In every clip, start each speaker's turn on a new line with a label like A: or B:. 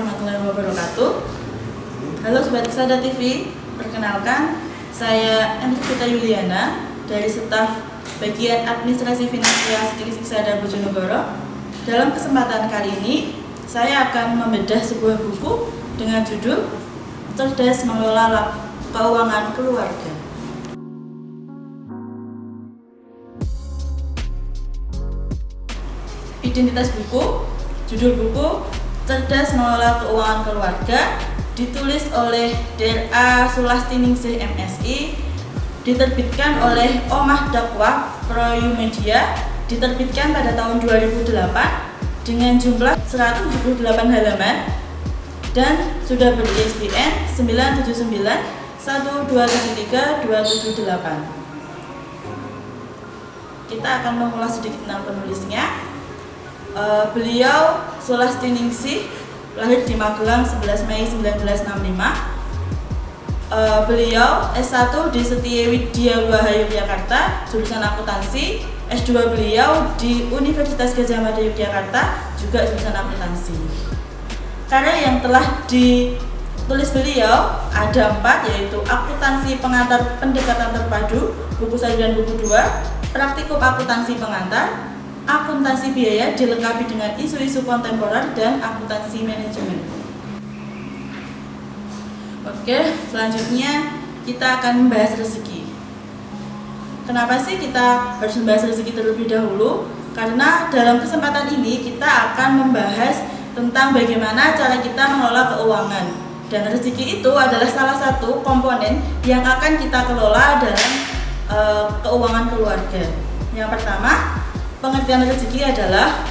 A: warahmatullahi wabarakatuh. Halo Sobat Iksada TV, perkenalkan saya Enrita Yuliana dari staf bagian administrasi finansial Sekretaris Iksada Bojonegoro. Dalam kesempatan kali ini, saya akan membedah sebuah buku dengan judul Cerdas Mengelola Keuangan Keluarga. Identitas buku, judul buku Cerdas Mengelola Keuangan Keluarga, ditulis oleh Dr. Sulastiningsih MSI, diterbitkan oleh Omah Dakwah Proyumedia, diterbitkan pada tahun 2008 dengan jumlah 178 halaman dan sudah ber-ISBN 979 1273 278. Kita akan mengulas sedikit tentang penulisnya. Beliau Sulastiningsih lahir di Magelang 11 Mei 1965. Beliau S1 di Setiawidya Waha Yogyakarta, jurusan akuntansi. S2 beliau di Universitas Gadjah Mada Yogyakarta, juga jurusan akuntansi. Karya yang telah ditulis beliau ada 4, yaitu Akuntansi Pengantar Pendekatan Terpadu, buku 1 dan buku 2, Praktikum Akuntansi Pengantar, Akuntansi Biaya dilengkapi dengan isu-isu kontemporer, dan akuntansi manajemen. Oke, selanjutnya kita akan membahas rezeki. Kenapa sih kita harus membahas rezeki terlebih dahulu? Karena dalam kesempatan ini kita akan membahas tentang bagaimana cara kita mengelola keuangan. Dan rezeki itu adalah salah satu komponen yang akan kita kelola dalam keuangan keluarga. Yang pertama, pengertian rezeki adalah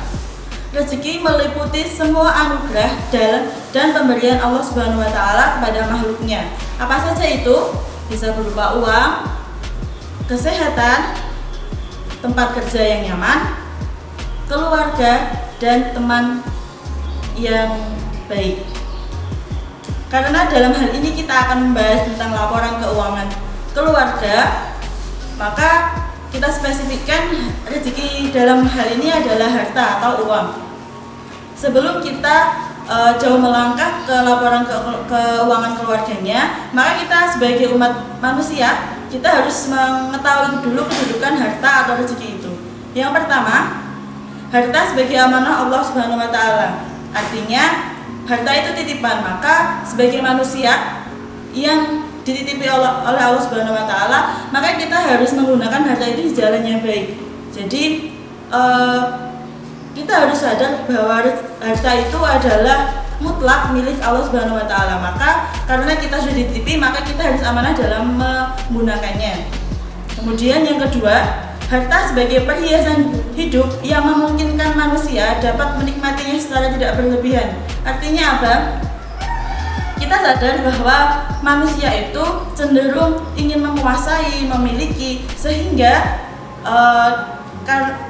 A: rezeki meliputi semua anugerah dan pemberian Allah Subhanahu wa taala kepada makhluknya. Apa saja itu? Bisa berupa uang, kesehatan, tempat kerja yang nyaman, keluarga, dan teman yang baik. Karena dalam hal ini kita akan membahas tentang laporan keuangan keluarga, maka kita spesifikkan rezeki dalam hal ini adalah harta atau uang. Sebelum kita jauh melangkah ke laporan keuangan keluarganya, maka kita sebagai umat manusia, kita harus mengetahui dulu kedudukan harta atau rezeki itu. Yang pertama, harta sebagai amanah Allah Subhanahu wa taala. Artinya, harta itu titipan, maka sebagai manusia yang dititipi oleh Allah Subhanahu wa taala, maka kita harus menggunakan harta itu di jalan yang baik. Jadi kita harus sadar bahwa harta itu adalah mutlak milik Allah Subhanahu wa taala. Maka karena kita sudah dititipi, maka kita harus amanah dalam menggunakannya. Kemudian yang kedua, harta sebagai perhiasan hidup yang memungkinkan manusia dapat menikmatinya secara tidak berlebihan. Artinya apa? Kita sadar bahwa manusia itu cenderung ingin menguasai, memiliki, sehingga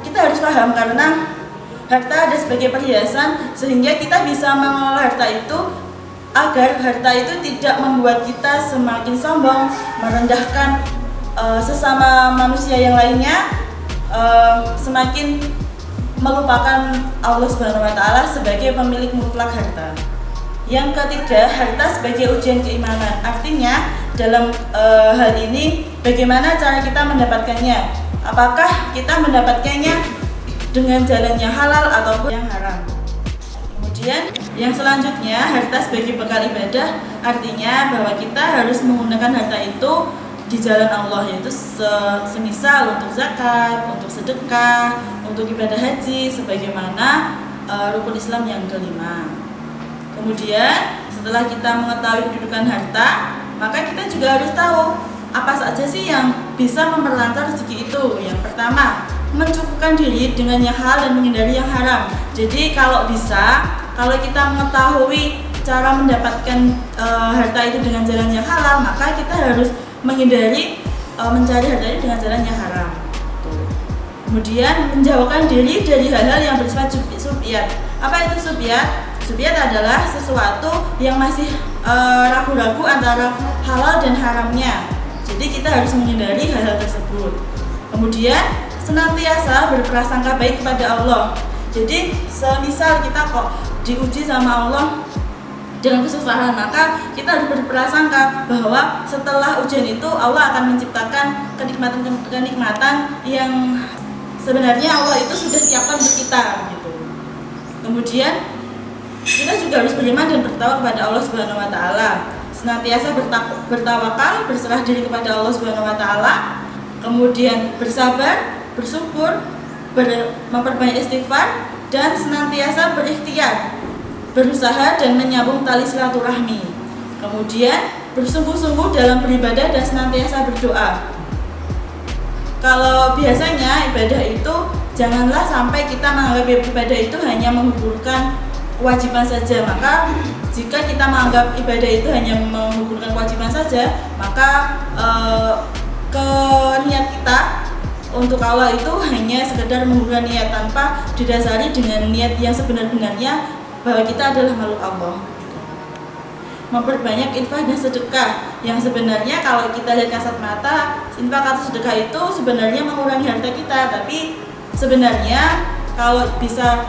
A: kita harus paham karena harta ada sebagai perhiasan, sehingga kita bisa mengelola harta itu agar harta itu tidak membuat kita semakin sombong, merendahkan sesama manusia yang lainnya, semakin melupakan Allah Subhanahu wa taala sebagai pemilik mutlak harta. Yang ketiga, harta sebagai ujian keimanan. Artinya dalam hal ini bagaimana cara kita mendapatkannya? Apakah kita mendapatkannya dengan jalan yang halal ataupun yang haram? Kemudian yang selanjutnya, harta sebagai bekal ibadah. Artinya bahwa kita harus menggunakan harta itu di jalan Allah, yaitu semisal untuk zakat, untuk sedekah, untuk ibadah haji, sebagaimana rukun Islam yang kelima. Kemudian setelah kita mengetahui kedudukan harta, maka kita juga harus tahu apa saja sih yang bisa memperlancar rezeki itu. Yang pertama, mencukupkan diri dengan yang halal dan menghindari yang haram. Jadi kalau bisa, kalau kita mengetahui cara mendapatkan harta itu dengan jalan yang halal, maka kita harus menghindari mencari harta itu dengan jalan yang haram. Kemudian menjauhkan diri dari hal-hal yang bersifat subiyat. Apa itu subiyat? Subiyat adalah sesuatu yang masih ragu-ragu antara halal dan haramnya. Jadi kita harus menghindari hal-hal tersebut. Kemudian senantiasa berprasangka baik kepada Allah. Jadi semisal kita kok diuji sama Allah, dengan kesusahan, maka kita harus berprasangka bahwa setelah ujian itu Allah akan menciptakan kenikmatan yang sebenarnya Allah itu sudah siapkan untuk kita gitu. Kemudian kita juga harus beriman dan bertakwa kepada Allah Subhanahu wa taala. Senantiasa bertawakal, berserah diri kepada Allah Subhanahu wa taala. Kemudian bersabar, bersyukur, memperbanyak istighfar, dan senantiasa berikhtiar, berusaha dan menyambung tali silaturahmi. Kemudian bersungguh-sungguh dalam beribadah dan senantiasa berdoa. Kalau biasanya ibadah itu janganlah sampai kita menganggap ibadah itu hanya menggugurkan kewajiban saja. Maka jika kita menganggap ibadah itu hanya menggugurkan kewajiban saja, maka niat kita untuk Allah itu hanya sekedar menggugurkan niat tanpa didasari dengan niat yang sebenar-benarnya bahwa kita adalah makhluk Allah. Memperbanyak infak dan sedekah, yang sebenarnya kalau kita lihat kasat mata, infak atau sedekah itu sebenarnya mengurangi harta kita, tapi sebenarnya kalau bisa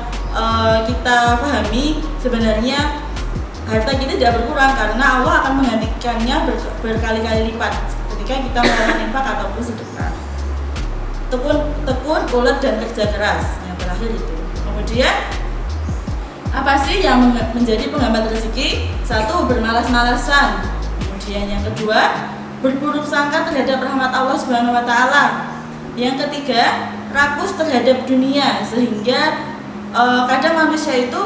A: kita pahami, sebenarnya harta kita tidak berkurang karena Allah akan menggantikannya berkali-kali lipat ketika kita melakukan infak ataupun sedekah. Tekun, ulet, dan kerja keras, yang terakhir itu. Kemudian apa sih yang menjadi penghambat rezeki? Satu, bermalas-malasan. Kemudian yang kedua, berburuk sangka terhadap rahmat Allah Subhanahu wa taala. Yang ketiga, rakus terhadap dunia, sehingga kadang manusia itu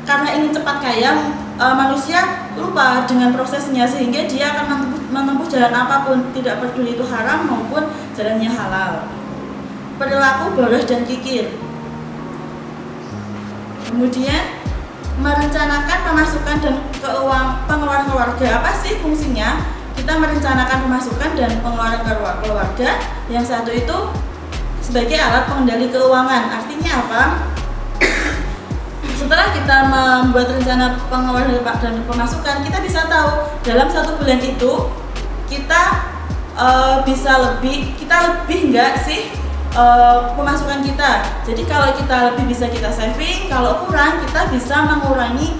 A: karena ingin cepat kaya, manusia lupa dengan prosesnya, sehingga dia akan menempuh jalan apapun, tidak peduli itu haram maupun jalannya halal. Perilaku boros dan kikir. Kemudian merencanakan pemasukan dan pengeluaran keluarga. Apa sih fungsinya? Kita merencanakan pemasukan dan pengeluaran keluarga. Yang satu itu sebagai alat pengendali keuangan. Artinya apa? Setelah kita membuat rencana pengeluaran dan pemasukan, kita bisa tahu dalam satu bulan itu kita lebih enggak sih pemasukan kita. Jadi kalau kita lebih bisa kita saving, kalau kurang kita bisa mengurangi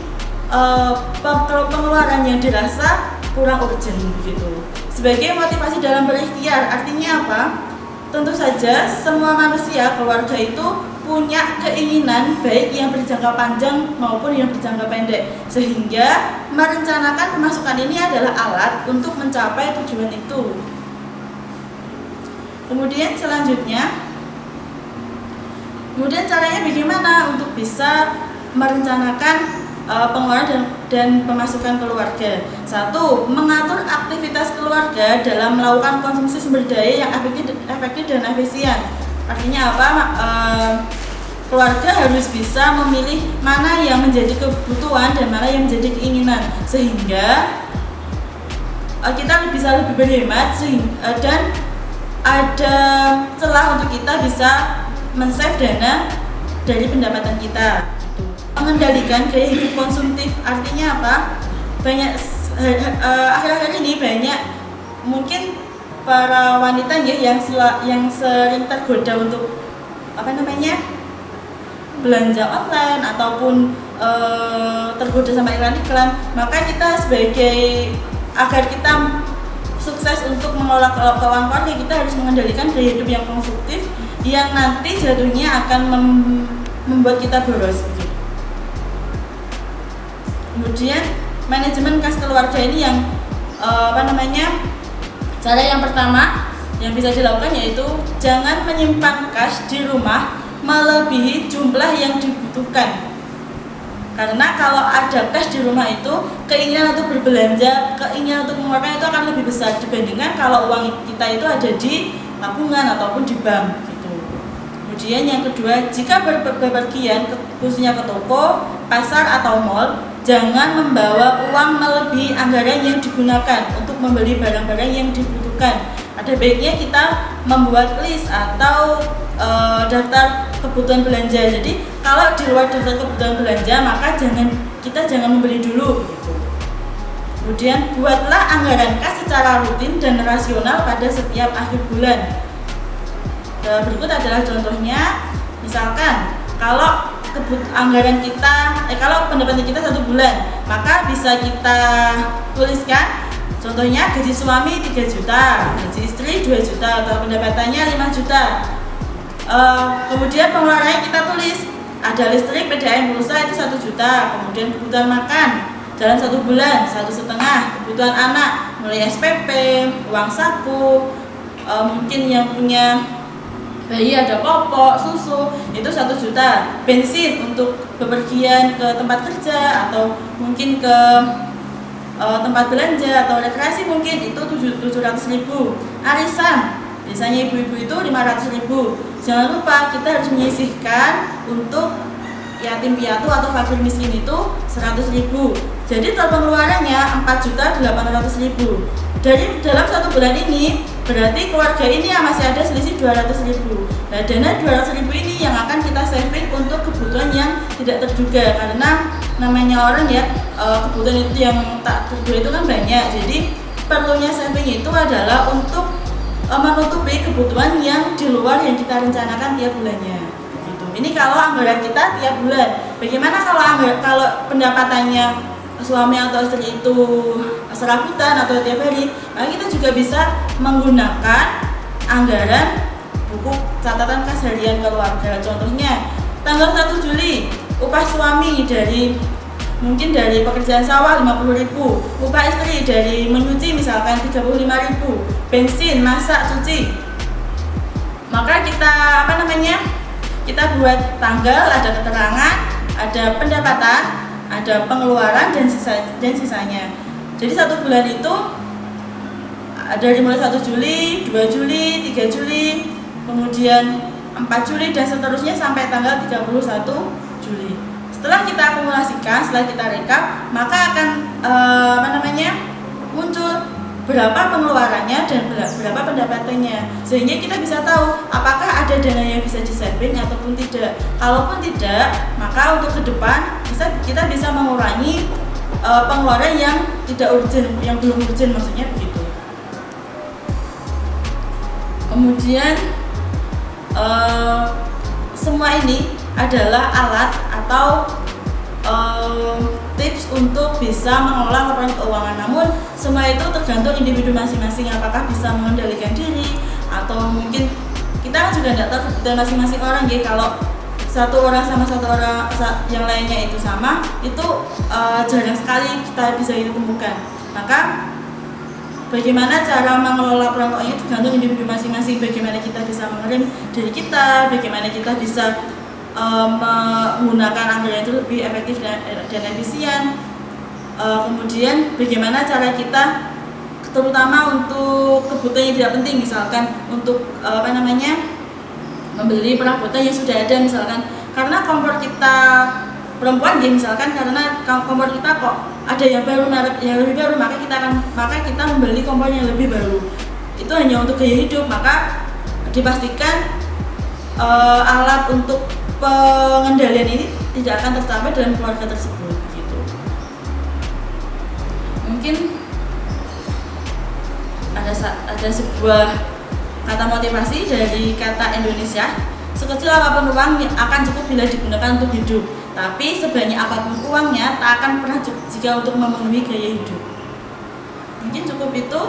A: pengeluaran yang dirasa kurang urgent gitu. Sebagai motivasi dalam berikhtiar, artinya apa? Tentu saja semua manusia, keluarga itu punya keinginan baik yang berjangka panjang maupun yang berjangka pendek, sehingga merencanakan pemasukan ini adalah alat untuk mencapai tujuan itu. Kemudian caranya bagaimana untuk bisa merencanakan pengeluaran dan pemasukan keluarga. Satu, mengatur aktivitas keluarga dalam melakukan konsumsi sumber daya yang efektif dan efisien. Artinya apa? Keluarga harus bisa memilih mana yang menjadi kebutuhan dan mana yang menjadi keinginan, sehingga kita bisa lebih berhemat dan ada celah untuk kita bisa men-save dana dari pendapatan kita. Mengendalikan gaya hidup konsumtif, artinya apa? Akhir-akhir ini banyak mungkin para wanita ya yang sering tergoda untuk belanja online ataupun tergoda sama iklan-iklan. Maka kita agar kita sukses untuk mengelola keuangan keluarga, kita harus mengendalikan gaya hidup yang konsumtif yang nanti jatuhnya akan membuat kita boros. Kemudian manajemen kas keluarga ini yang cara yang pertama yang bisa dilakukan yaitu jangan menyimpan kas di rumah melebihi jumlah yang dibutuhkan. Karena kalau ada cash di rumah itu, keinginan untuk berbelanja, keinginan untuk mengeluarkan itu akan lebih besar dibandingkan kalau uang kita itu ada di tabungan ataupun di bank gitu. Kemudian yang kedua, jika bepergian khususnya ke toko, pasar atau mall, jangan membawa uang melebihi anggaran yang digunakan untuk membeli barang-barang yang dibutuhkan. Ada baiknya kita membuat list atau daftar kebutuhan belanja. Jadi kalau di luar daftar kebutuhan belanja, maka kita jangan membeli dulu gitu. Kemudian buatlah anggaran kas secara rutin dan rasional pada setiap akhir bulan. Berikut adalah contohnya. Misalkan kalau anggaran kita, kalau pendapatan kita 1 bulan, maka bisa kita tuliskan. Contohnya gaji suami 3 juta, gaji istri 2 juta, atau pendapatannya 5 juta. Kemudian pengeluarannya kita tulis, ada listrik, PDAM, pulsa itu 1 juta. Kemudian kebutuhan makan dalam 1 bulan 1,5, kebutuhan anak mulai SPP, uang saku, mungkin yang punya bayi ada popok, susu itu 1 juta. Bensin untuk bepergian ke tempat kerja atau mungkin ke tempat belanja atau rekreasi mungkin itu 700.000. Arisan biasanya ibu-ibu itu 500.000. Jangan lupa kita harus menyisihkan untuk yatim piatu atau fakir miskin itu 100.000. Jadi total pengeluarannya 4.800.000. Dari dalam 1 bulan ini berarti keluarga ini masih ada selisih 200.000. Nah, dana 200.000 ini yang akan kita saving untuk kebutuhan yang tidak terduga, karena namanya orang ya, kebutuhan itu yang tak terduga itu kan banyak. Jadi perlunya saving itu adalah untuk menutupi kebutuhan yang di luar yang kita rencanakan tiap bulannya. Gitu. Ini kalau anggaran kita tiap bulan. Bagaimana kalau pendapatannya suami atau istri itu serabutan atau tiap hari? Maka kita juga bisa menggunakan anggaran buku catatan kas harian keluarga. Contohnya tanggal 1 Juli upah suami mungkin dari pekerjaan sawah 50.000, upah istri dari menyuci misalkan 35.000, bensin, masak, cuci. Maka kita buat tanggal, ada keterangan, ada pendapatan, ada pengeluaran dan sisanya. Jadi 1 bulan itu dari mulai 1 Juli, 2 Juli, 3 Juli, kemudian 4 Juli dan seterusnya sampai tanggal 31 Juli. Setelah kita akumulasikan, setelah kita rekap, maka akan muncul berapa pengeluarannya dan berapa pendapatannya, sehingga kita bisa tahu apakah ada dana yang bisa di-saving ataupun tidak. Kalaupun tidak, maka untuk ke depan kita bisa mengurangi pengeluaran yang tidak urgent, yang belum urgent, maksudnya begitu. Kemudian semua ini adalah alat atau tips untuk bisa mengelola laporan keuangan. Namun semua itu tergantung individu masing-masing, apakah bisa mengendalikan diri atau mungkin kita juga tidak tahu kebutuhan masing-masing orang ya. Kalau satu orang sama satu orang yang lainnya itu sama, itu jarang sekali kita bisa temukan. Maka bagaimana cara mengelola laporan keuangan itu tergantung individu masing-masing. Bagaimana kita bisa mengerim diri kita, bagaimana kita bisa menggunakan anggaran itu lebih efektif dan efisien. Kemudian bagaimana cara kita, terutama untuk kebutuhan yang tidak penting, misalkan untuk membeli perabotan yang sudah ada, misalkan karena kompor kita perempuan ya, misalkan karena kompor kita kok ada yang baru, merek yang lebih baru, maka kita membeli kompor yang lebih baru. Itu hanya untuk gaya hidup, maka dipastikan alat untuk pengendalian ini tidak akan tercapai dalam keluarga tersebut gitu. Mungkin ada sebuah kata motivasi dari kata Indonesia, sekecil apapun uang akan cukup bila digunakan untuk hidup, tapi sebanyak apapun uangnya tak akan pernah cukup jika untuk memenuhi gaya hidup. Mungkin cukup itu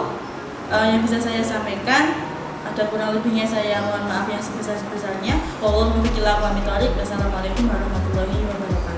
A: yang bisa saya sampaikan. Ada kurang lebihnya saya mohon maaf yang sebesar-besarnya. Wassalamualaikum warahmatullahi wabarakatuh.